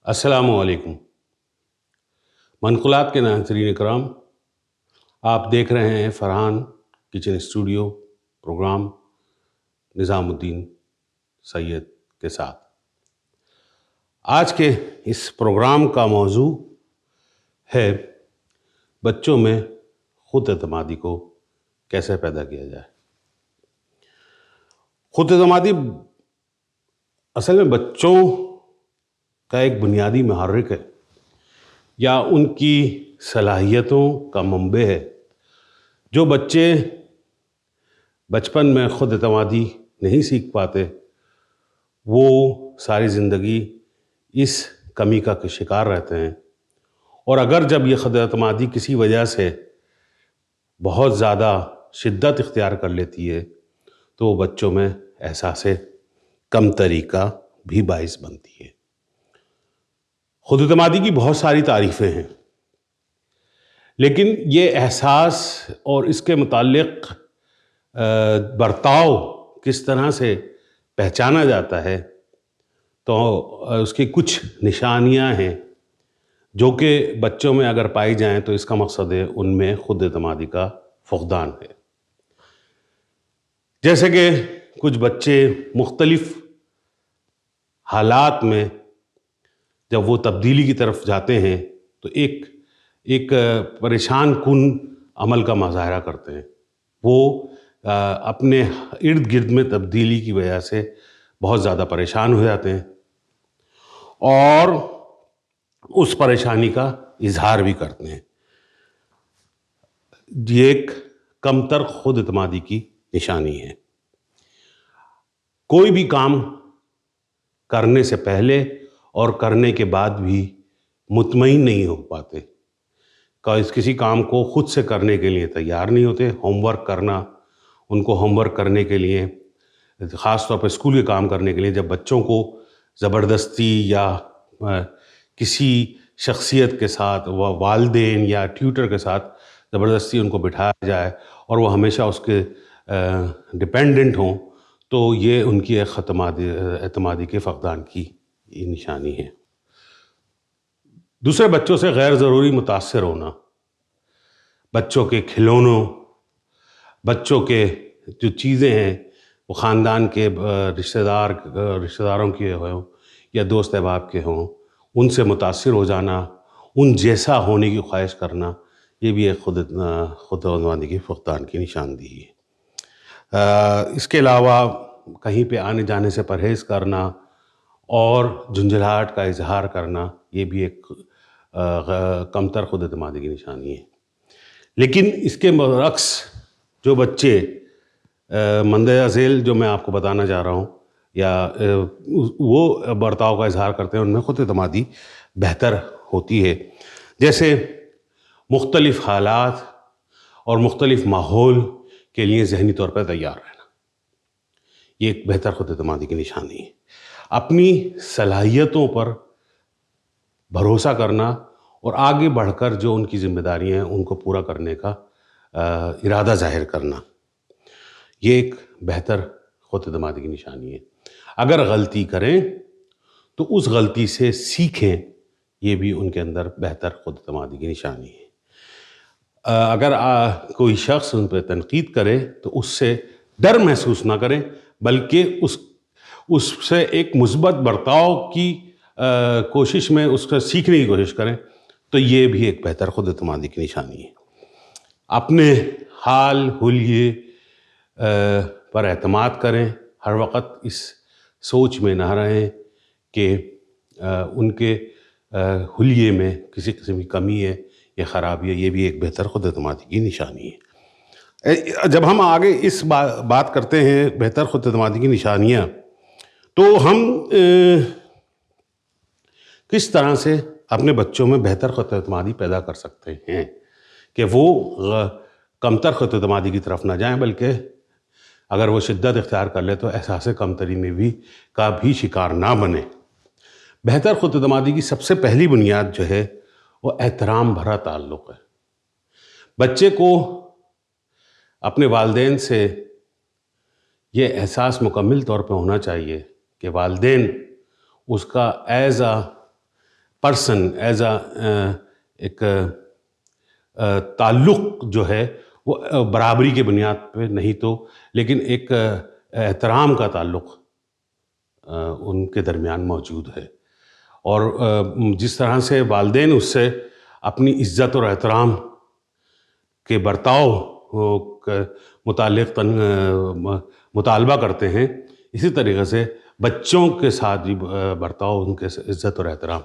السلام علیکم منقولات کے ناظرین کرام، آپ دیکھ رہے ہیں فرحان کچن اسٹوڈیو پروگرام نظام الدین سید کے ساتھ۔ آج کے اس پروگرام کا موضوع ہے بچوں میں خود اعتمادی کو کیسے پیدا کیا جائے۔ خود اعتمادی اصل میں بچوں کا ایک بنیادی محرک ہے یا ان کی صلاحیتوں کا منبع ہے۔ جو بچے بچپن میں خود اعتمادی نہیں سیکھ پاتے وہ ساری زندگی اس کمی کا شکار رہتے ہیں، اور اگر جب یہ خود اعتمادی کسی وجہ سے بہت زیادہ شدت اختیار کر لیتی ہے تو وہ بچوں میں احساس کمتری کا بھی باعث بنتی ہے۔ خود اعتمادی کی بہت ساری تعریفیں ہیں، لیکن یہ احساس اور اس کے متعلق برتاؤ کس طرح سے پہچانا جاتا ہے تو اس کی کچھ نشانیاں ہیں جو کہ بچوں میں اگر پائی جائیں تو اس کا مقصد ہے ان میں خود اعتمادی کا فقدان ہے۔ جیسے کہ کچھ بچے مختلف حالات میں جب وہ تبدیلی کی طرف جاتے ہیں تو ایک پریشان کن عمل کا مظاہرہ کرتے ہیں۔ وہ اپنے ارد گرد میں تبدیلی کی وجہ سے بہت زیادہ پریشان ہو جاتے ہیں اور اس پریشانی کا اظہار بھی کرتے ہیں۔ یہ ایک کمتر خود اعتمادی کی نشانی ہے۔ کوئی بھی کام کرنے سے پہلے اور کرنے کے بعد بھی مطمئن نہیں ہو پاتے، کسی کام کو خود سے کرنے کے لیے تیار نہیں ہوتے۔ ہوم ورک کرنا، ان کو ہوم ورک کرنے کے لیے، خاص طور پہ اسکول کے کام کرنے کے لیے جب بچوں کو زبردستی یا کسی شخصیت کے ساتھ والدین یا ٹیوٹر کے ساتھ زبردستی ان کو بٹھایا جائے اور وہ ہمیشہ اس کے ڈپینڈنٹ ہوں تو یہ ان کی ایک اعتمادی کے فقدان کی نشانی ہے۔ دوسرے بچوں سے غیر ضروری متاثر ہونا، بچوں کے کھلونوں، بچوں کے جو چیزیں ہیں وہ خاندان کے رشتہ داروں کے ہوں یا دوست احباب کے ہوں، ان سے متاثر ہو جانا، ان جیسا ہونے کی خواہش کرنا، یہ بھی ایک خود اعتمادی کے فقدان کی نشاندہی ہے۔ اس کے علاوہ کہیں پہ آنے جانے سے پرہیز کرنا اور جھنجھلاہٹ کا اظہار کرنا، یہ بھی ایک کمتر خود اعتمادی کی نشانی ہے۔ لیکن اس کے برعکس جو بچے مندرجہ ذیل جو میں آپ کو بتانا چاہ رہا ہوں یا وہ برتاؤ کا اظہار کرتے ہیں، ان میں خود اعتمادی بہتر ہوتی ہے۔ جیسے مختلف حالات اور مختلف ماحول کے لیے ذہنی طور پر تیار رہنا، یہ ایک بہتر خود اعتمادی کی نشانی ہے۔ اپنی صلاحیتوں پر بھروسہ کرنا اور آگے بڑھ کر جو ان کی ذمہ داریاں ہیں ان کو پورا کرنے کا ارادہ ظاہر کرنا، یہ ایک بہتر خود اعتمادی کی نشانی ہے۔ اگر غلطی کریں تو اس غلطی سے سیکھیں، یہ بھی ان کے اندر بہتر خود اعتمادی کی نشانی ہے۔ اگر کوئی شخص ان پہ تنقید کرے تو اس سے ڈر محسوس نہ کریں، بلکہ اس سے ایک مثبت برتاؤ کی کوشش میں اس کو سیکھنے کی کوشش کریں، تو یہ بھی ایک بہتر خود اعتمادی کی نشانی ہے۔ اپنے حال حلیے پر اعتماد کریں، ہر وقت اس سوچ میں نہ رہیں کہ ان کے حلیے میں کسی قسم کی کمی ہے یا خرابی ہے، یہ بھی ایک بہتر خود اعتمادی کی نشانی ہے۔ جب ہم آگے اس بات کرتے ہیں بہتر خود اعتمادی کی نشانیاں، تو ہم کس طرح سے اپنے بچوں میں بہتر خود اعتمادی پیدا کر سکتے ہیں کہ وہ کمتر خود اعتمادی کی طرف نہ جائیں، بلکہ اگر وہ شدت اختیار کر لے تو احساس کمتری میں کا بھی شکار نہ بنے۔ بہتر خود اعتمادی کی سب سے پہلی بنیاد جو ہے وہ احترام بھرا تعلق ہے۔ بچے کو اپنے والدین سے یہ احساس مکمل طور پہ ہونا چاہیے کہ والدین اس کا ایز پرسن ایز ایک تعلق جو ہے وہ برابری کے بنیاد پہ نہیں تو لیکن ایک احترام کا تعلق ان کے درمیان موجود ہے، اور جس طرح سے والدین اس سے اپنی عزت اور احترام کے برتاؤ کے متعلق مطالبہ کرتے ہیں، اسی طریقے سے بچوں کے ساتھ بھی برتاؤ ان کے عزت اور احترام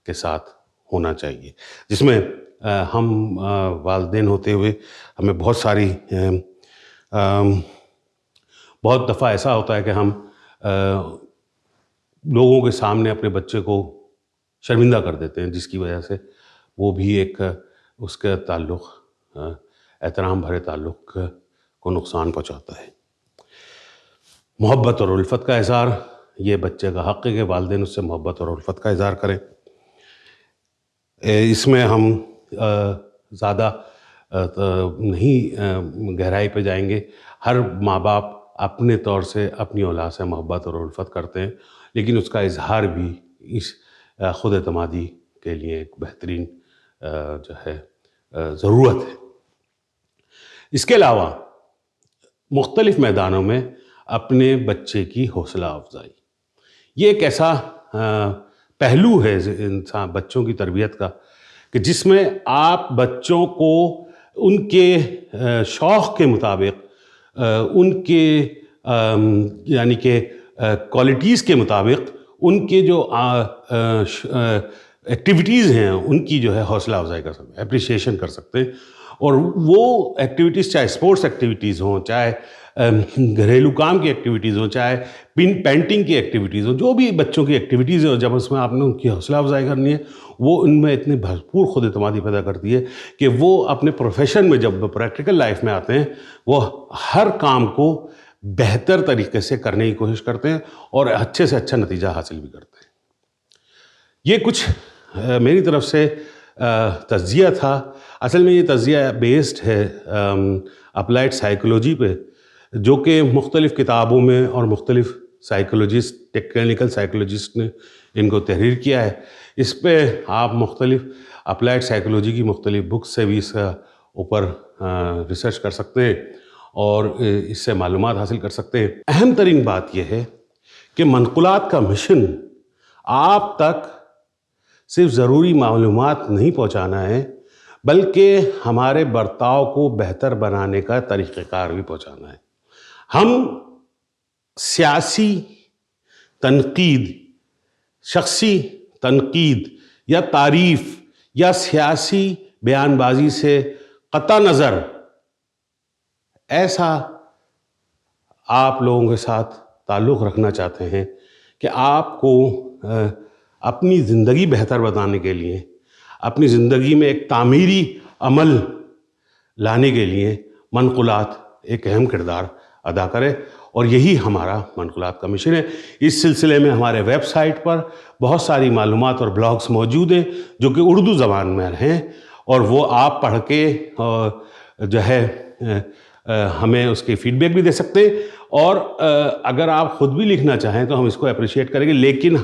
کے ساتھ ہونا چاہیے، جس میں ہم والدین ہوتے ہوئے ہمیں بہت دفعہ ایسا ہوتا ہے کہ ہم لوگوں کے سامنے اپنے بچے کو شرمندہ کر دیتے ہیں، جس کی وجہ سے وہ بھی ایک اس کا تعلق احترام بھرے تعلق کو نقصان پہنچاتا ہے۔ محبت اور الفت کا اظہار، یہ بچے کا حق ہے کہ والدین اس سے محبت اور الفت کا اظہار کریں۔ اس میں ہم زیادہ نہیں گہرائی پہ جائیں گے، ہر ماں باپ اپنے طور سے اپنی اولاد سے محبت اور الفت کرتے ہیں، لیکن اس کا اظہار بھی اس خود اعتمادی کے لیے ایک بہترین جو ہے ضرورت ہے۔ اس کے علاوہ مختلف میدانوں میں اپنے بچے کی حوصلہ افزائی، یہ ایک ایسا پہلو ہے انسان بچوں کی تربیت کا کہ جس میں آپ بچوں کو ان کے شوق کے مطابق، ان کے یعنی کہ کوالٹیز کے مطابق ان کے جو ایکٹیویٹیز ہیں ان کی جو ہے حوصلہ افزائی کر سکتے ہیں، اپریشیشن کر سکتے ہیں، اور وہ ایکٹیویٹیز چاہے اسپورٹس ایکٹیویٹیز ہوں، چاہے گھریلو کام کی ایکٹیویٹیز ہوں، چاہے پینٹنگ کی ایکٹیویٹیز ہوں، جو بھی بچوں کی ایکٹیویٹیز ہیں، جب اس میں آپ نے ان کی حوصلہ افزائی کرنی ہے، وہ ان میں اتنے بھرپور خود اعتمادی پیدا کرتی ہے کہ وہ اپنے پروفیشن میں جب پریکٹیکل لائف میں آتے ہیں وہ ہر کام کو بہتر طریقے سے کرنے کی کوشش کرتے ہیں اور اچھے سے اچھا نتیجہ حاصل بھی کرتے ہیں۔ یہ کچھ میری طرف سے تجزیہ تھا۔ اصل میں یہ تجزیہ بیسڈ ہے اپلائڈ سائیکولوجی پہ، جو کہ مختلف کتابوں میں اور مختلف سائیکولوجسٹ، کلینکل سائیکولوجسٹ نے ان کو تحریر کیا ہے۔ اس پہ آپ مختلف اپلائڈ سائیکولوجی کی مختلف بکس سے بھی اس کا اوپر ریسرچ کر سکتے ہیں اور اس سے معلومات حاصل کر سکتے ہیں۔ اہم ترین بات یہ ہے کہ منقولات کا مشن آپ تک صرف ضروری معلومات نہیں پہنچانا ہے، بلکہ ہمارے برتاؤ کو بہتر بنانے کا طریقہ کار بھی پہنچانا ہے۔ ہم سیاسی تنقید، شخصی تنقید یا تعریف یا سیاسی بیان بازی سے قطع نظر ایسا آپ لوگوں کے ساتھ تعلق رکھنا چاہتے ہیں کہ آپ کو اپنی زندگی بہتر بنانے کے لیے، اپنی زندگی میں ایک تعمیری عمل لانے کے لیے منقولات ایک اہم کردار ادا کرے، اور یہی ہمارا منقولات کا مشن ہے۔ اس سلسلے میں ہمارے ویب سائٹ پر بہت ساری معلومات اور بلاگز موجود ہیں جو کہ اردو زبان میں ہیں، اور وہ آپ پڑھ کے جو ہے ہمیں اس کے فیڈ بیک بھی دے سکتے ہیں، اور اگر آپ خود بھی لکھنا چاہیں تو ہم اس کو اپریشیٹ کریں گے۔ لیکن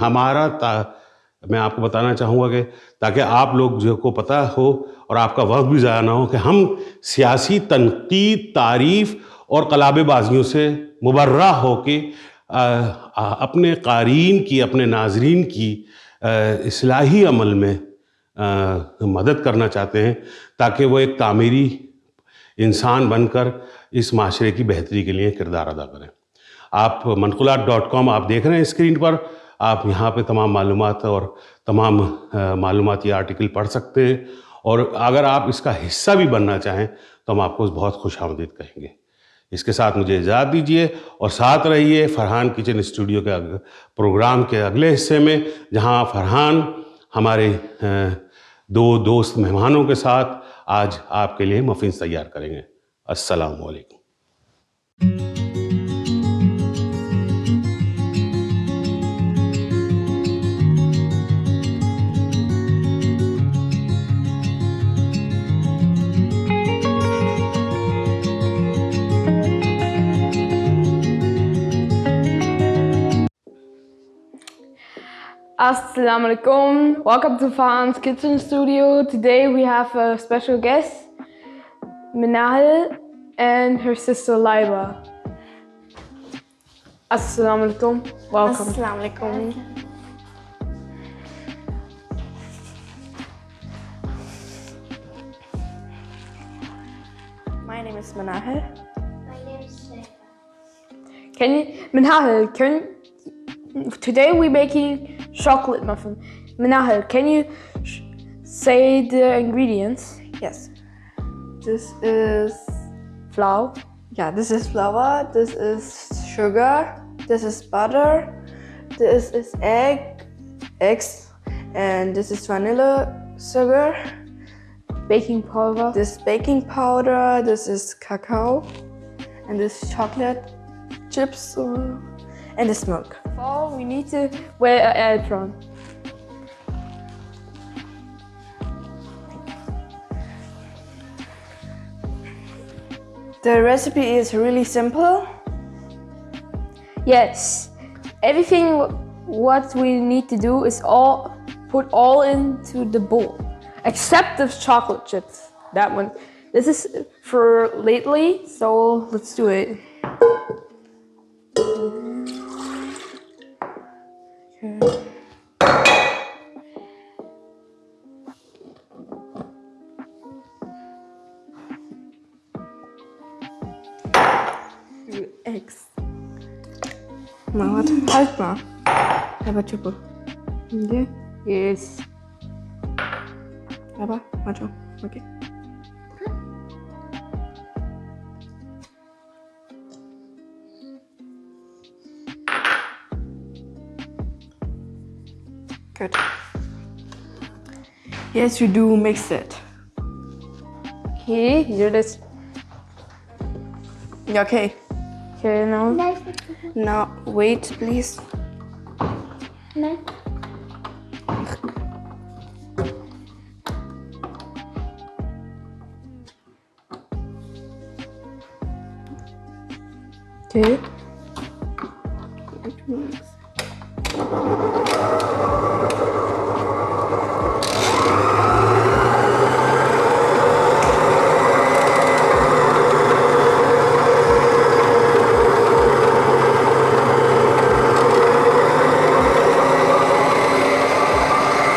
میں آپ کو بتانا چاہوں گا کہ تاکہ آپ لوگ جو کو پتہ ہو اور آپ کا وقت بھی ضائع نہ ہو کہ ہم سیاسی تنقید، تعریف اور قلابے بازیوں سے مبرہ ہو کے اپنے قارئین کی، اپنے ناظرین کی اصلاحی عمل میں مدد کرنا چاہتے ہیں، تاکہ وہ ایک تعمیری انسان بن کر اس معاشرے کی بہتری کے لیے کردار ادا کریں۔ آپ منقولات.com آپ دیکھ رہے ہیں اسکرین پر، آپ یہاں پہ تمام معلومات اور تمام معلوماتی آرٹیکل پڑھ سکتے ہیں، اور اگر آپ اس کا حصہ بھی بننا چاہیں تو ہم آپ کو بہت خوش آمدید کہیں گے۔ اس کے ساتھ مجھے اجازت دیجیے اور ساتھ رہیے فرحان کچن اسٹوڈیو کے پروگرام کے اگلے حصے میں، جہاں فرحان ہمارے دو دوست مہمانوں کے ساتھ آج آپ کے لیے مفنز تیار کریں گے۔ السلام علیکم۔ Assalamu alaikum. Welcome to Farhan's Kitchen Studio. Today we have a special guest, Minahal, and her sister Laiba. Assalamu alaikum. Welcome. Assalamu alaikum. My name is Minahal. My name is Shayla. Minahal, today we're making chocolate muffin. Minahal, can you say the ingredients? Yes. This is Flour. this is flour. This is sugar. This is butter. This is eggs, and this is vanilla sugar. Baking powder. This baking powder. This is cacao, and this chocolate chips, and this milk. Oh, we need to wear an apron. The recipe is really simple. Yes, everything what we need to do is put all into the bowl, except the chocolate chips. That one. This is for lately, so let's do it. Eggs. Mal, warte, halt mal. Aber Chupo. Okay. Yes. Aber, warte, okay. Good. Yes, you do mix it. Okay, you do this. Okay. Okay, now. Now, wait, please. Nein. Okay.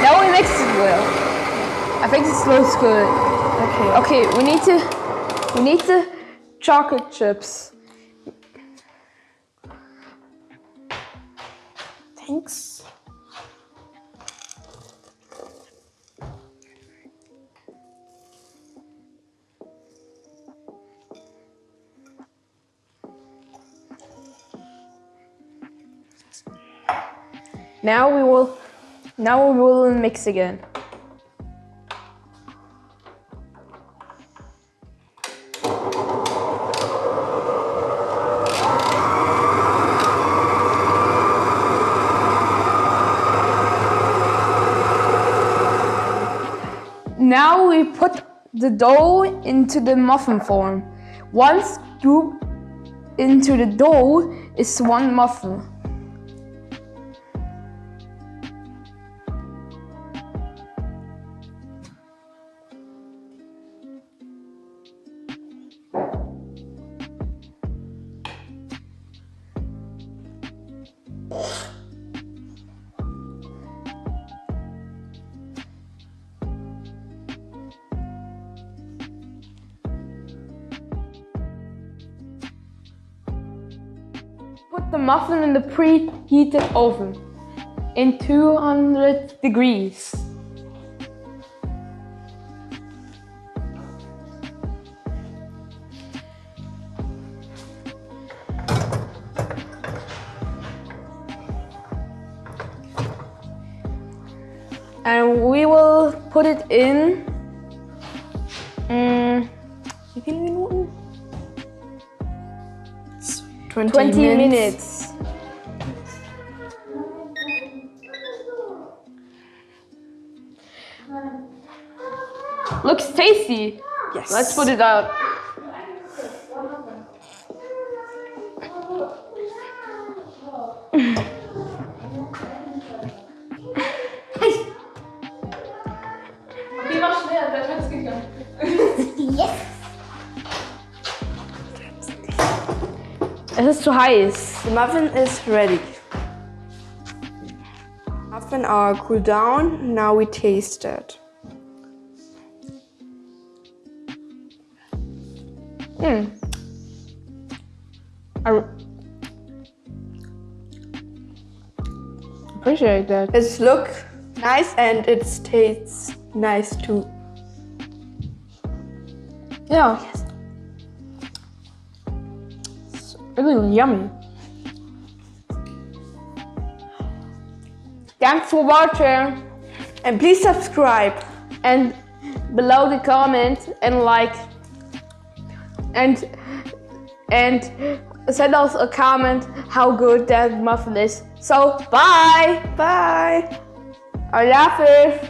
Now we mix it well. I think this looks good. Okay. Okay, we need the chocolate chips. Thanks. Now we will mix again. Now we put the dough into the muffin form. One scoop into the dough is one muffin. Put the muffin in the preheated oven in 200 degrees. And we will put it in 20 minutes. Looks tasty. Yes. Let's put it out. Es ist zu heiß. The muffin is ready. Muffin are cooled down. Now we taste it. I appreciate that. It looks nice and it tastes nice too. Yeah. It's really yummy. Thanks for watching. And please subscribe. And below the comment and like and send us a comment how good that muffin is. So bye. Bye. Allah Hafiz.